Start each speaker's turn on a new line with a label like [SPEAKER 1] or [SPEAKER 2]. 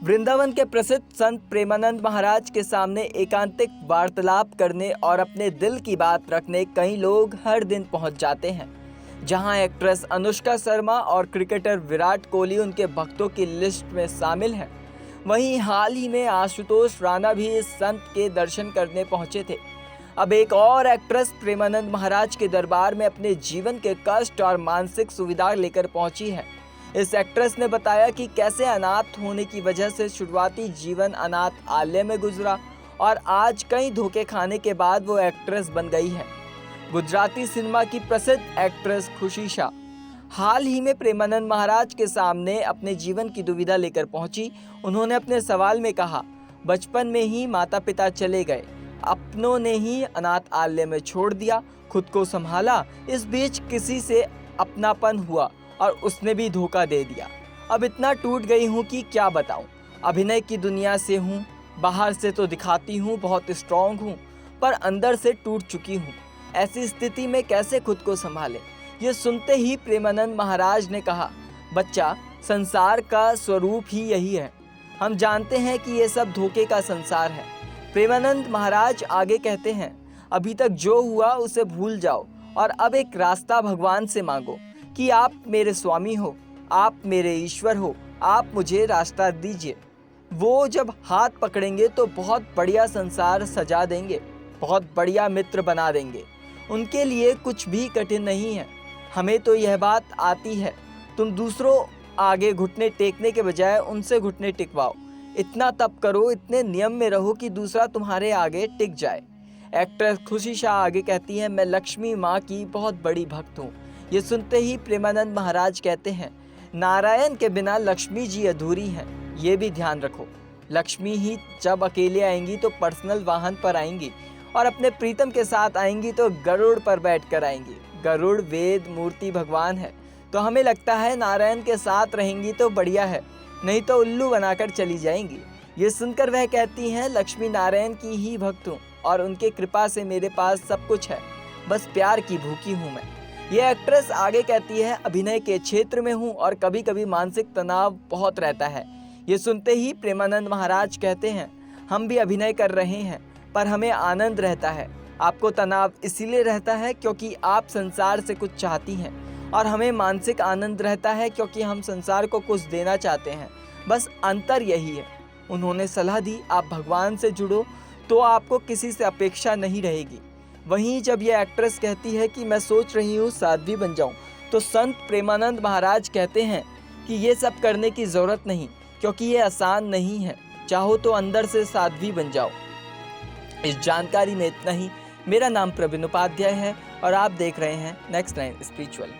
[SPEAKER 1] वृंदावन के प्रसिद्ध संत प्रेमानंद महाराज के सामने एकांतिक वार्तालाप करने और अपने दिल की बात रखने कई लोग हर दिन पहुंच जाते हैं। जहां एक्ट्रेस अनुष्का शर्मा और क्रिकेटर विराट कोहली उनके भक्तों की लिस्ट में शामिल हैं, वहीं हाल ही में आशुतोष राणा भी इस संत के दर्शन करने पहुंचे थे। अब एक और एक्ट्रेस प्रेमानंद महाराज के दरबार में अपने जीवन के कष्ट और मानसिक सुविधा लेकर पहुंची है। इस एक्ट्रेस ने बताया कि कैसे अनाथ होने की वजह से शुरुआती जीवन अनाथ आलय में गुजरा और आज कई धोखे खाने के बाद वो एक्ट्रेस बन गई है। गुजराती सिनेमा की प्रसिद्ध एक्ट्रेस खुशी शाह हाल ही में प्रेमानंद महाराज के सामने अपने जीवन की दुविधा लेकर पहुंची। उन्होंने अपने सवाल में कहा, बचपन में ही माता पिता चले गए, अपनों ने ही अनाथ आलय में छोड़ दिया, खुद को संभाला, इस बीच किसी से अपनापन हुआ और उसने भी धोखा दे दिया। अब इतना टूट गई हूँ कि क्या बताऊँ। अभिनय की दुनिया से हूँ, बाहर से तो दिखाती हूँ बहुत स्ट्रॉन्ग हूँ, पर अंदर से टूट चुकी हूँ। ऐसी स्थिति में कैसे खुद को संभाले। ये सुनते ही प्रेमानंद महाराज ने कहा, बच्चा, संसार का स्वरूप ही यही है। हम जानते हैं कि ये सब धोखे का संसार है। प्रेमानंद महाराज आगे कहते हैं, अभी तक जो हुआ उसे भूल जाओ और अब एक रास्ता भगवान से मांगो कि आप मेरे स्वामी हो, आप मेरे ईश्वर हो, आप मुझे रास्ता दीजिए। वो जब हाथ पकड़ेंगे तो बहुत बढ़िया संसार सजा देंगे, बहुत बढ़िया मित्र बना देंगे। उनके लिए कुछ भी कठिन नहीं है। हमें तो यह बात आती है, तुम दूसरों आगे घुटने टेकने के बजाय उनसे घुटने टिकवाओ। इतना तप करो, इतने नियम में रहो कि दूसरा तुम्हारे आगे टिक जाए। एक्ट्रेस खुशी शाह आगे कहती है, मैं लक्ष्मी माँ की बहुत बड़ी भक्त हूँ। ये सुनते ही प्रेमानंद महाराज कहते हैं, नारायण के बिना लक्ष्मी जी अधूरी हैं। ये भी ध्यान रखो, लक्ष्मी ही जब अकेले आएंगी तो पर्सनल वाहन पर आएंगी और अपने प्रीतम के साथ आएंगी तो गरुड़ पर बैठकर आएंगी। गरुड़ वेद मूर्ति भगवान है, तो हमें लगता है नारायण के साथ रहेंगी तो बढ़िया है, नहीं तो उल्लू बनाकर चली जाएंगी। ये सुनकर वह कहती हैं, लक्ष्मी नारायण की ही भक्त हूँ और उनके कृपा से मेरे पास सब कुछ है, बस प्यार की भूखी हूँ मैं। ये एक्ट्रेस आगे कहती है, अभिनय के क्षेत्र में हूँ और कभी कभी मानसिक तनाव बहुत रहता है। ये सुनते ही प्रेमानंद महाराज कहते हैं, हम भी अभिनय कर रहे हैं पर हमें आनंद रहता है। आपको तनाव इसीलिए रहता है क्योंकि आप संसार से कुछ चाहती हैं और हमें मानसिक आनंद रहता है क्योंकि हम संसार को कुछ देना चाहते हैं। बस अंतर यही है। उन्होंने सलाह दी, आप भगवान से जुड़ो तो आपको किसी से अपेक्षा नहीं रहेगी। वहीं जब यह एक्ट्रेस कहती है कि मैं सोच रही हूँ साध्वी बन जाऊँ, तो संत प्रेमानंद महाराज कहते हैं कि ये सब करने की ज़रूरत नहीं, क्योंकि ये आसान नहीं है। चाहो तो अंदर से साध्वी बन जाओ। इस जानकारी में इतना ही। मेरा नाम प्रवीण उपाध्याय है और आप देख रहे हैं नेक्स्ट 9 स्पिरिचुअल।